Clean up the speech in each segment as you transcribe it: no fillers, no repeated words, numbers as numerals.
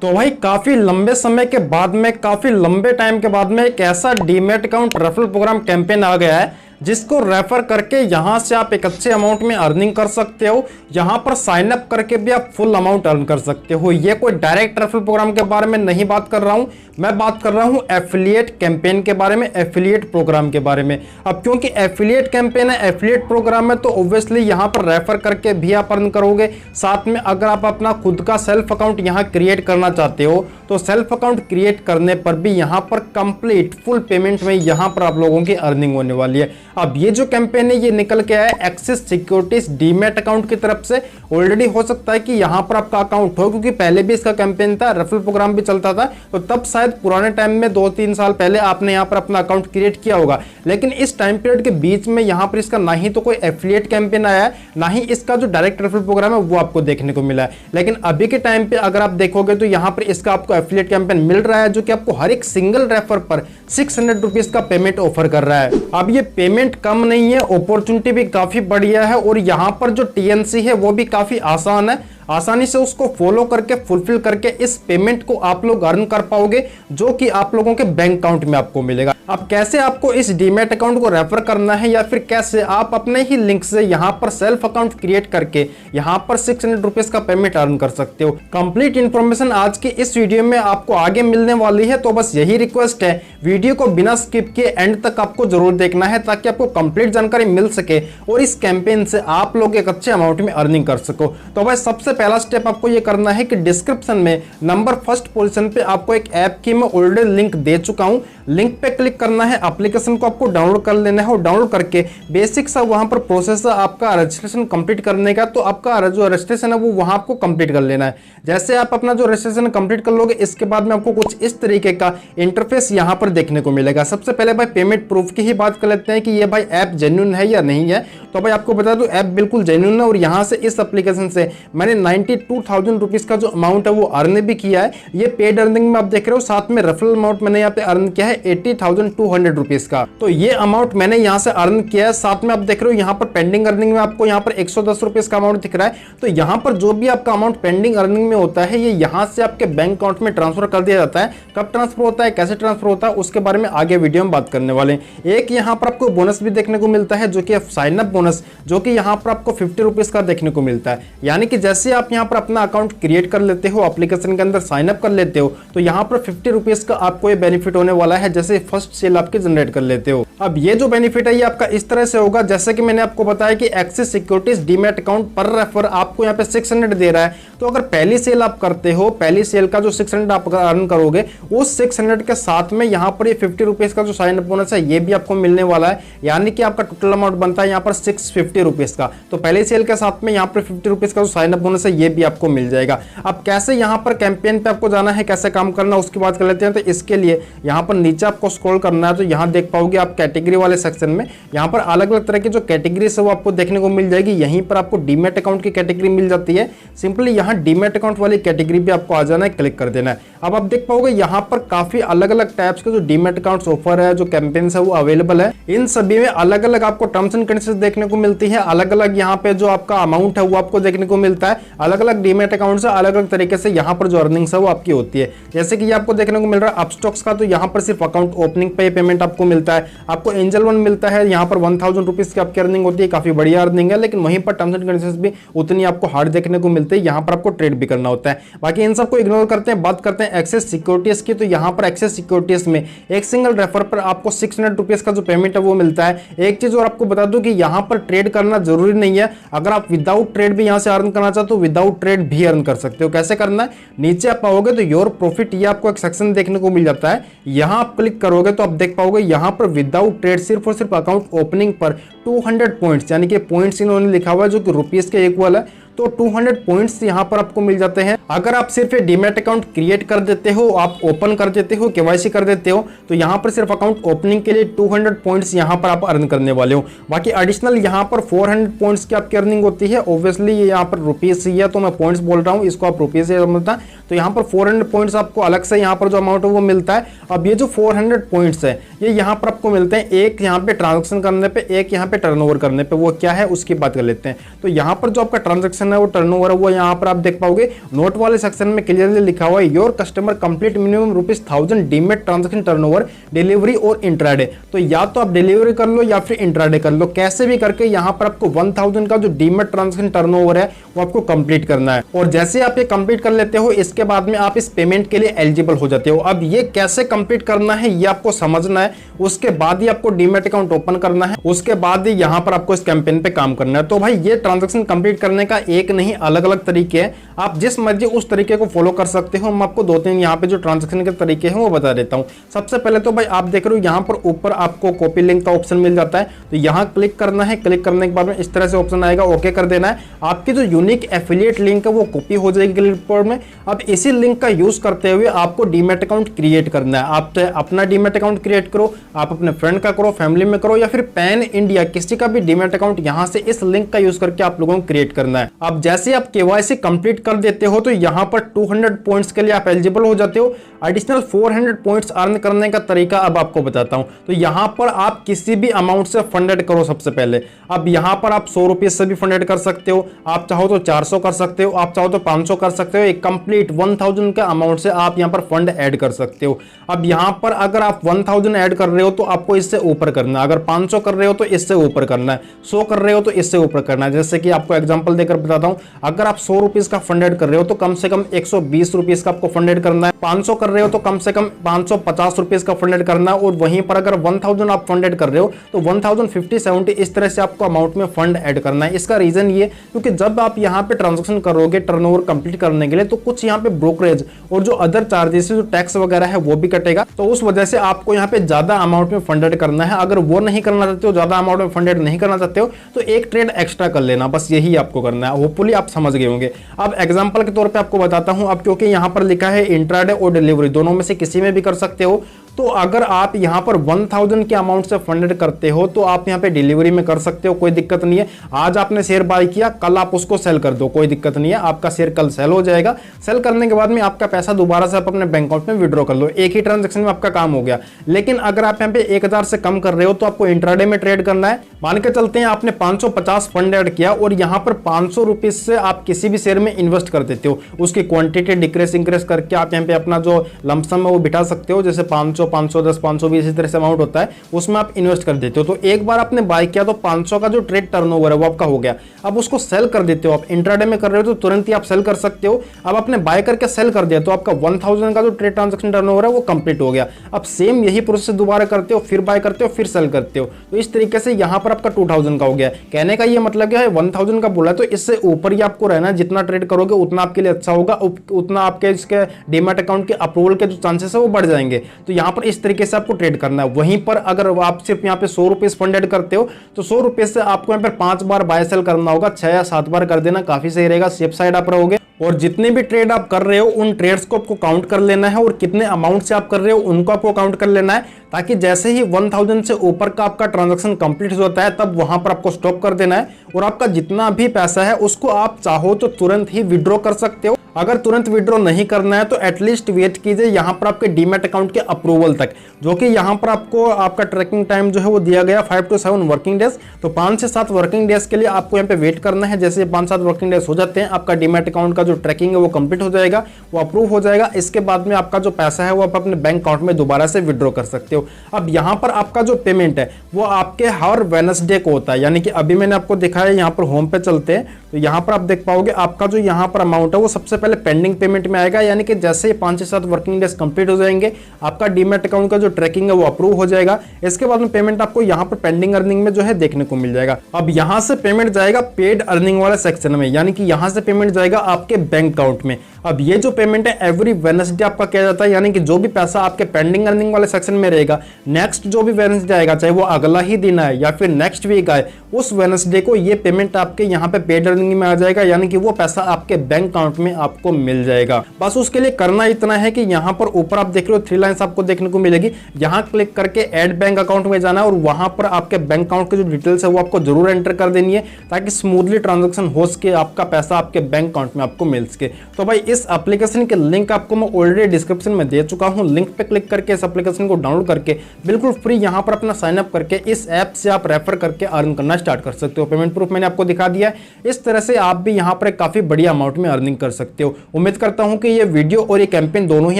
तो भाई काफी लंबे समय के बाद में, काफी लंबे टाइम के बाद में एक ऐसा demat account referral program campaign आ गया है जिसको रेफर करके यहां से आप एक अच्छे अमाउंट में अर्निंग कर सकते हो। यहां पर साइन अप करके भी आप फुल अमाउंट अर्न कर सकते हो। ये कोई डायरेक्ट रेफरल प्रोग्राम के बारे में नहीं बात कर रहा हूं, मैं बात कर रहा हूं एफिलिएट कैंपेन के बारे में, एफिलिएट प्रोग्राम के बारे में। अब क्योंकि एफिलिएट कैंपेन है, एफिलिएट प्रोग्राम है, तो ऑब्वियसली यहां पर रेफर करके भी आप अर्न करोगे। साथ में अगर आप अपना खुद का सेल्फ अकाउंट यहां क्रिएट करना चाहते हो तो सेल्फ अकाउंट क्रिएट करने पर भी यहां पर कंप्लीट फुल पेमेंट में यहां पर आप लोगों की अर्निंग होने वाली है। अब ये जो कैंपेन है ये निकल के आया एक्सिस सिक्योरिटीज डीमैट अकाउंट की तरफ से। ऑलरेडी हो सकता है कि यहां पर आपका अकाउंट हो, क्योंकि पहले भी इसका कैंपेन था, रेफरल प्रोग्राम भी चलता था, तो तब शायद पुराने टाइम में 2-3 साल पहले आपने यहां पर अपना अकाउंट क्रिएट किया होगा। लेकिन इस टाइम पीरियड के बीच में यहां पर इसका ना ही तो कोई एफिलिएट कैंपेन आया है, ना ही इसका जो डायरेक्ट रेफरल प्रोग्राम है वो आपको देखने को मिला है। लेकिन अभी के टाइम पे अगर आप देखोगे तो यहां पर इसका आपको एफिलिएट कैंपेन मिल रहा है, जो कि आपको हर एक सिंगल रेफर पर 600 रुपीज का पेमेंट ऑफर कर रहा है। अब ये पेमेंट कम नहीं है, अपॉर्चुनिटी भी काफी बढ़िया है, और यहां पर जो टीएनसी है वो भी काफी आसान है। आसानी से उसको फॉलो करके, फुलफिल करके इस पेमेंट को आप लोग अर्न कर पाओगे, जो कि आप लोगों के बैंक अकाउंट में आपको मिलेगा। अब कैसे आपको इस डीमैट अकाउंट को रेफर करना है, या फिर कैसे आप अपने ही लिंक से यहां पर सेल्फ अकाउंट क्रिएट करके यहां पर 600 रुपीज का पेमेंट अर्न कर सकते हो, कंप्लीट इंफॉर्मेशन आज की इस वीडियो में आपको आगे मिलने वाली है। तो बस यही रिक्वेस्ट है, वीडियो को बिना स्किप किए एंड तक आपको जरूर देखना है, ताकि आपको कंप्लीट जानकारी मिल सके और इस कैंपेन से आप लोग एक अच्छे अमाउंट में अर्निंग कर सको। तो भाई सबसे पहला स्टेप आपको ये करना है कि डिस्क्रिप्शन में नंबर फर्स्ट पोजीशन पे आपको एक ऐप की मैं ऑलरेडी लिंक दे चुका हूं, लिंक पे क्लिक करना है, एप्लीकेशन को आपको डाउनलोड कर लेना है, और डाउनलोड करके बेसिक सा वहां पर प्रोसेस है आपका रजिस्ट्रेशन कंप्लीट करने का। तो आपका जो रजिस्ट्रेशन है वो वहां आपको कंप्लीट कर लेना है। जैसे आप अपना जो रजिस्ट्रेशन कंप्लीट कर लोगे, इसके बाद में आपको कुछ इस तरीके का इंटरफेस यहां पर देखने को मिलेगा। सबसे पहले भाई पेमेंट प्रूफ की ही बात कर लेते हैं कि ये भाई ऐप जेन्युइन है या नहीं है। तो भाई आपको बता दूं, ऐप बिल्कुल जेन्युइन है, और यहां से इस एप्लीकेशन से मैंने 92,000 रुपीज का जो अमाउंट है वो अर्न भी किया है। ये पेड अर्निंग में आप देख रहे हो, साथ में रेफरल अमाउंट मैंने यहाँ पे अर्न किया है 80,200 रुपीज का। तो ये अमाउंट मैंने यहाँ से अर्न किया है। साथ में आप देख रहे हो यहाँ पर पेंडिंग अर्निंग में आपको यहाँ पर 110 रुपीज का अमाउंट दिख रहा है। तो यहाँ पर जो भी आपका अमाउंट पेंडिंग अर्निंग में होता है, ये यहाँ से आपके बैंक अकाउंट में ट्रांसफर कर दिया जाता है। कब ट्रांसफर होता है, कैसे ट्रांसफर होता है, उसके बारे में आगे वीडियो में बात करने वाले हैं। एक यहाँ पर आपको बोनस भी देखने को मिलता है, जो कि साइन अप बोनस, जो कि यहाँ पर आपको 50 रुपीज का देखने को मिलता है। यानी कि जैसे आप यहाँ पर अपना अकाउंट क्रिएट कर लेते हो, एप्लीकेशन के अंदर साइन अप कर लेते हो, तो यहाँ पर 50 रुपीज का आपको ये बेनिफिट होने वाला है, जैसे फर्स्ट सेल आपके जनरेट कर लेते हो। अब ये जो बेनिफिट है ये आपका इस तरह से होगा, जैसे कि मैंने आपको बताया कि एक्सिस सिक्योरिटीज डीमैट अकाउंट पर रेफर आपको यहाँ पे 600 दे रहा है। तो अगर पहली सेल आप करते हो, पहली सेल का जो 600 आप अर्न करोगे, उस 600 के साथ में यहाँ पर ये 50 रुपीज का जो साइन अप बोनस है ये भी आपको मिलने वाला है। यानी कि आपका टोटल अमाउंट बनता है यहाँ पर 650 रुपीज का। तो पहली सेल के साथ में यहाँ पर 50 रुपीज का जो साइन अप बोनस है ये भी आपको मिल जाएगा। अब कैसे यहाँ पर कैंपेन पे आपको जाना है, कैसे काम करना है, उसकी बात कर लेते हैं। तो इसके लिए यहाँ पर नीचे आपको स्क्रॉल करना है, तो यहाँ देख पाओगे आप कैटेगरी वाले सेक्शन में यहाँ पर अलग अलग तरह की जो कैटेगरी है वो आपको देखने को मिल जाएगी। यहीं पर आपको डीमैट अकाउंट की कैटेगरी मिल जाती है। सिंपली यहाँ डीमैट अकाउंट वाली कैटेगरी पे आपको आ जाना है, क्लिक कर देना है। अब आप देख पाओगे यहाँ पर काफी अलग अलग टाइप्स के जो डीमैट अकाउंट्स ऑफर है, जो कैंपेन्स है वो अवेलेबल है। इन सभी में अलग अलग आपको टर्म्स एंड कंडीशंस देखने को मिलती है। अलग अलग यहाँ पे जो आपका अमाउंट है वो आपको देखने को मिलता है। अलग अलग डीमैट अकाउंट से अलग अलग तरीके से यहाँ पर जो अर्निंग्स है वो आपकी होती है। जैसे कि ये आपको देखने को मिल रहा है अपस्टॉक्स का, तो यहाँ पर सिर्फ अकाउंट ओपनिंग पे पेमेंट आपको मिलता है। आपको एंजल वन मिलता है, यहाँ पर 1000 रुपीज की आपकी अर्निंग होती है, काफी बढ़िया अर्निंग है। लेकिन वहीं पर टर्म्स एंड कंडीशंस भी उतनी आपको हार्ड देखने को मिलती है, यहाँ पर आपको ट्रेड भी करना होता है। बाकी इन सबको इग्नोर करते हैं, बात करते हैं एक्सेस सिक्योरिटीज की। तो यहाँ पर एक्सेस सिक्योरिटीज में एक सिंगल रेफर पर आपको 600 रुपीज का जो पेमेंट है वो मिलता है। एक चीज और आपको बता दूं कि यहाँ पर ट्रेड करना जरूरी नहीं है। अगर आप विदाउट ट्रेड भी यहाँ से अर्न करना चाहते हो, विदाउट ट्रेड भी अर्न कर सकते हो। कैसे करना है, नीचे आप पाओगे तो योर प्रॉफिट, ये आपको एक सेक्शन देखने को मिल जाता है। यहाँ आप क्लिक करोगे तो आप देख पाओगे यहाँ पर विदाउट ट्रेड सिर्फ और सिर्फ अकाउंट ओपनिंग पर 200 पॉइंट्स, यानी कि पॉइंट्स इन्होंने लिखा हुआ है जो कि रुपीस के इक्वल है। तो 200 पॉइंट्स यहाँ पर आपको मिल जाते हैं। अगर आप सिर्फ डीमैट अकाउंट क्रिएट कर देते हो, आप ओपन कर देते हो, केवाईसी कर देते हो, तो यहाँ पर सिर्फ अकाउंट ओपनिंग के लिए 200 पॉइंट्स यहाँ पर आप अर्न करने वाले हो। बाकी एडिशनल यहाँ पर 400 पॉइंट्स की आपकी अर्निंग होती है। ऑब्वियसली ये यहाँ पर रुपीस ही है तो मैं पॉइंट्स बोल रहा हूँ, इसको आप रुपीस से समझता। तो यहाँ पर 400 पॉइंट्स आपको अलग से यहाँ पर जो अमाउंट है वो मिलता है। अब ये जो 400 पॉइंट्स है ये यहाँ पर आपको मिलते हैं, एक यहाँ पे ट्रांजेक्शन करने पे, एक यहाँ पे टर्नओवर करने पे। वो क्या है उसकी बात कर लेते हैं। तो यहाँ पर जो आपका ट्रांजेक्शन सेक्शन है वो टर्नओवर है वो यहाँ पर आप देख पाओगे। नोट वाले सेक्शन में क्लियरली लिखा हुआ है your customer complete minimum ₹1000 demat transaction turnover delivery और इंट्राडे। तो या तो आप डिलीवरी कर लो या फिर इंट्राडे कर लो, कैसे भी करके यहाँ पर आपको 1000 का जो डीमेट ट्रांजैक्शन टर्नओवर है वो आपको कंप्लीट करना है। और जैसे आप ये कंप्लीट कर लेते हो इसके बाद में आप इस पेमेंट के लिए एलिजिबल हो जाते हो। अब ये कैसे कंप्लीट करना है ये आपको समझना है, उसके बाद ही आपको डीमेट अकाउंट ओपन करना है, उसके बाद ही यहाँ पर आपको इस कैंपेन पे काम करना है। तो भाई ये ट्रांजैक्शन कंप्लीट करने का एक नहीं अलग अलग तरीके हैं, आप जिस मर्जी उस तरीके को फॉलो कर सकते हो। मैं आपको 2-3 यहाँ पे जो ट्रांजैक्शन के तरीके हैं वो बता देता हूँ। सबसे पहले तो भाई आप देख रहे हो यहाँ पर ऊपर आपको कॉपी लिंक का ऑप्शन मिल जाता है, तो यहाँ क्लिक करना है। क्लिक करने के बाद में इस तरह से ऑप्शन आएगा, ओके कर देना है। आपकी जो यूनिक एफिलिएट लिंक है वो कॉपी हो जाएगी क्लिपबोर्ड में। अब इसी लिंक का यूज करते हुए आपको डीमेट अकाउंट क्रिएट करना है। आप तो अपना डीमेट अकाउंट क्रिएट करो, आप अपने फ्रेंड का करो, फैमिली में करो, या फिर पैन इंडिया किसी का भी डीमेट अकाउंट यहाँ से इस लिंक का यूज करके आप लोगों को क्रिएट करना है। अब जैसे आप केवाईसी कंप्लीट कर देते हो तो यहाँ पर 200 पॉइंट्स के लिए आप एलिजिबल हो जाते हो। एडिशनल 400 पॉइंट्स अर्न करने का तरीका अब आपको बताता हूं। तो यहाँ पर आप किसी भी अमाउंट से फंडेड करो सबसे पहले। अब यहाँ पर आप 100 रुपीज से भी फंडेड कर सकते हो, आप चाहो तो 400 कर सकते हो, आप चाहो तो 500 कर सकते हो। एक कंप्लीट 1000 का अमाउंट से आप यहाँ पर फंड ऐड कर सकते हो। अब यहाँ पर अगर आप 1000 ऐड कर रहे हो तो आपको इससे ऊपर करना है, अगर 500 कर रहे हो तो इससे ऊपर करना है, 100 कर रहे हो तो इससे ऊपर करना है। जैसे कि आपको एग्जांपल देकर बताता हूं, अगर आप 100 रुपीज का फंड ऐड कर रहे हो तो कम से कम 120 रुपीज का आपको फंड ऐड करना है। 500 कर रहे हो तो कम से कम 550 रुपीज का फंड ऐड करना है। और वहीं पर अगर 1000 आप फंड ऐड कर रहे हो तो 1050 70 इस तरह से आपको अमाउंट में फंड ऐड करना है। इसका रीजन ये क्योंकि जब आप यहाँ पे ट्रांजेक्शन करोगे टर्नओवर कंप्लीट करने के लिए तो कुछ यहाँ पे ब्रोकरेज और जो अदर चार्जेस जो टैक्स वगैरह है वो भी कटेगा, तो उस वजह से आपको यहाँ पे ज्यादा अमाउंट में फंड ऐड करना है। अगर वो नहीं करना चाहते हो, ज्यादा अमाउंट में फंड ऐड नहीं करना चाहते हो तो एक ट्रेड एक्स्ट्रा कर लेना, बस यही आपको करना है। होपफुली आप समझ गए होंगे। अब एग्जांपल के तौर पे आपको बताता हूं, अब क्योंकि यहाँ पर लिखा है इंट्राडे और डिलीवरी दोनों में से किसी में भी कर सकते हो। तो अगर आप यहाँ पर 1000 के अमाउंट से फंडेड करते हो तो आप यहाँ पे डिलीवरी में कर सकते हो, कोई दिक्कत नहीं है। आज आपने शेयर बाय किया, कल आप उसको सेल कर दो, कोई दिक्कत नहीं है, आपका शेयर कल सेल हो जाएगा। सेल करने के बाद में आपका पैसा दोबारा से आप अपने बैंक अकाउंट में विड्रॉ कर लो, एक ही ट्रांजेक्शन में आपका काम हो गया। लेकिन अगर आप यहाँ पे 1000 से कम कर रहे हो तो आपको इंट्राडे में ट्रेड करना है। मान के चलते हैं आपने 550 फंड ऐड किया और यहाँ पर 500 रुपीज से आप किसी भी शेयर में इन्वेस्ट कर देते हो, उसकी क्वांटिटी डिक्रेस इंक्रेस करके आप यहाँ पे अपना जो लमसम है वो बिठा सकते हो। जैसे 500, 510, 520 इस तरह से अमाउंट होता है, उसमें आप इन्वेस्ट कर देते हो। तो एक बार आपने बाय किया तो 500 का जो ट्रेड टर्नओवर है वो आपका हो गया। अब उसको सेल कर देते हो, आप इंट्राडे में कर रहे हो तो तुरंत ही आप सेल कर सकते हो। अब आपने बाय करके सेल कर दिया तो आपका 1000 का जो ट्रेड ट्रांजैक्शन टर्नओवर है वो कंप्लीट हो गया। अब सेम यही प्रोसेस दोबारा करते हो, फिर बाय करते हो, फिर सेल करते हो। तो इस तरीके से यहाँ पर आपका 2000 का हो गया। कहने का ये मतलब क्या है, 1000 का बोला तो इससे ऊपर ही आपको रहना है। जितना ट्रेड करोगे उतना आपके लिए अच्छा होगा, उतना आपके इसके डीमैट अकाउंट के अप्रूवल के जो चांसेस है वो बढ़ जाएंगे। तो यहाँ पर इस तरीके से आपको ट्रेड करना है। वहीं पर अगर आप सिर्फ यहाँ पे 100 रुपीज फंड ऐड करते हो तो 100 रुपीज से आपको यहाँ पर 5 बार बाय सेल करना होगा, 6 या 7 बार कर देना, काफी सही रहेगा, सेफ साइड आप रहोगे। और जितने भी ट्रेड आप कर रहे हो उन ट्रेड्स को आपको काउंट कर लेना है और कितने अमाउंट से आप कर रहे हो उनको आपको काउंट कर लेना है, ताकि जैसे ही 1000 से ऊपर का आपका ट्रांजैक्शन कंप्लीट हो जाता है तब वहां पर आपको स्टॉप कर देना है। और आपका जितना भी पैसा है उसको आप चाहो तो तुरंत ही विड्रॉ कर सकते हो। अगर तुरंत विड्रॉ नहीं करना है तो एटलीस्ट वेट कीजिए यहाँ पर आपके डीमैट अकाउंट के अप्रूवल तक, जो कि यहाँ पर आपको आपका ट्रैकिंग टाइम जो है वो दिया गया 5 to 7 वर्किंग डेज। तो 5 से 7 वर्किंग डेज के लिए आपको यहाँ पे वेट करना है। जैसे 5-7 वर्किंग डेज हो जाते हैं आपका डीमैट अकाउंट का जो ट्रैकिंग है वो कंप्लीट हो जाएगा, वो अप्रूव हो जाएगा। इसके बाद में आपका जो पैसा है वो आप अपने बैंक अकाउंट में दोबारा से विड्रॉ कर सकते हो। अब यहाँ पर आपका जो पेमेंट है वो आपके हर वेडनेसडे को होता है, यानी कि अभी मैंने आपको दिखाया, यहाँ पर होम पे चलते हैं तो यहाँ पर आप देख पाओगे आपका जो यहाँ पर अमाउंट है वो सबसे पहले पेंडिंग पेमेंट में आएगा। यानी कि जैसे ही 5 से 7 वर्किंग डेज कंप्लीट हो जाएंगे आपका डीमैट अकाउंट का जो ट्रैकिंग है वो अप्रूव हो जाएगा। इसके बाद में पेमेंट आपको यहाँ पर पेंडिंग अर्निंग में जो है देखने को मिल जाएगा। अब यहाँ से पेमेंट जाएगा पेड अर्निंग वाले सेक्शन में, यानी कि यहाँ से पेमेंट जाएगा आपके बैंक अकाउंट में। अब ये जो पेमेंट है एवरी वेडनेसडे आपका किया जाता है, यानी कि जो भी पैसा आपके पेंडिंग अर्निंग वाले सेक्शन में रहेगा नेक्स्ट जो भी वेडनेसडे आएगा, चाहे वो अगला ही दिन आए या फिर नेक्स्ट वीक आए, उस वेडनेसडे को ये पेमेंट आपके यहाँ पे पेड अर्निंग में आ जाएगा। यानी कि वो पैसा आपके बैंक अकाउंट में आपको मिल जाएगा। बस उसके लिए करना इतना है कि यहाँ पर ऊपर आप देख रहे हो 3 लाइंस आपको देखने को मिलेगी, यहाँ क्लिक करके ऐड बैंक अकाउंट में जाना है और वहां पर आपके बैंक अकाउंट की जो डिटेल्स है वो आपको जरूर एंटर कर देनी है ताकि स्मूथली ट्रांजैक्शन हो सके, आपका पैसा आपके बैंक अकाउंट में आपको मिल सके। तो भाई इस एप्लीकेशन के लिंक आपको मैं ऑलरेडी डिस्क्रिप्शन में दे चुका हूं, लिंक पे क्लिक करके इस एप्लीकेशन को डाउनलोड करके बिल्कुल फ्री यहां पर अपना साइन अप करके इस ऐप से आप रेफर करके अर्न करना स्टार्ट कर सकते हो। पेमेंट प्रूफ मैंने आपको दिखा दिया है, इस तरह से आप भी यहां पर काफी बड़ी अमाउंट में अर्निंग कर सकते हो। उम्मीद करता हूं कि ये वीडियो और ये कैंपेन दोनों ही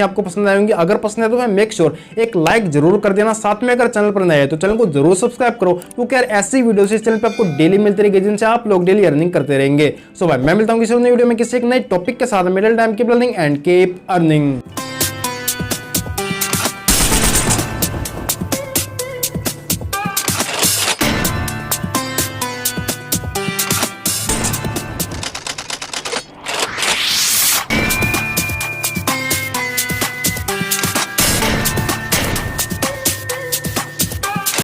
आपको पसंद आएंगे। अगर पसंद है तो मेक श्योर एक लाइक जरूर कर देना, साथ में अगर चैनल पर नए हैं तो चैनल को जरूर सब्सक्राइब करो, क्योंकि यार ऐसी वीडियोस इस चैनल पे आपको डेली मिलती रहेगी जिनसे आप लोग डेली अर्निंग करते रहेंगे। सो भाई मैं मिलता हूं किसी नई वीडियो में किसी एक नए टॉपिक के साथ। Middle time keep learning and keep earning.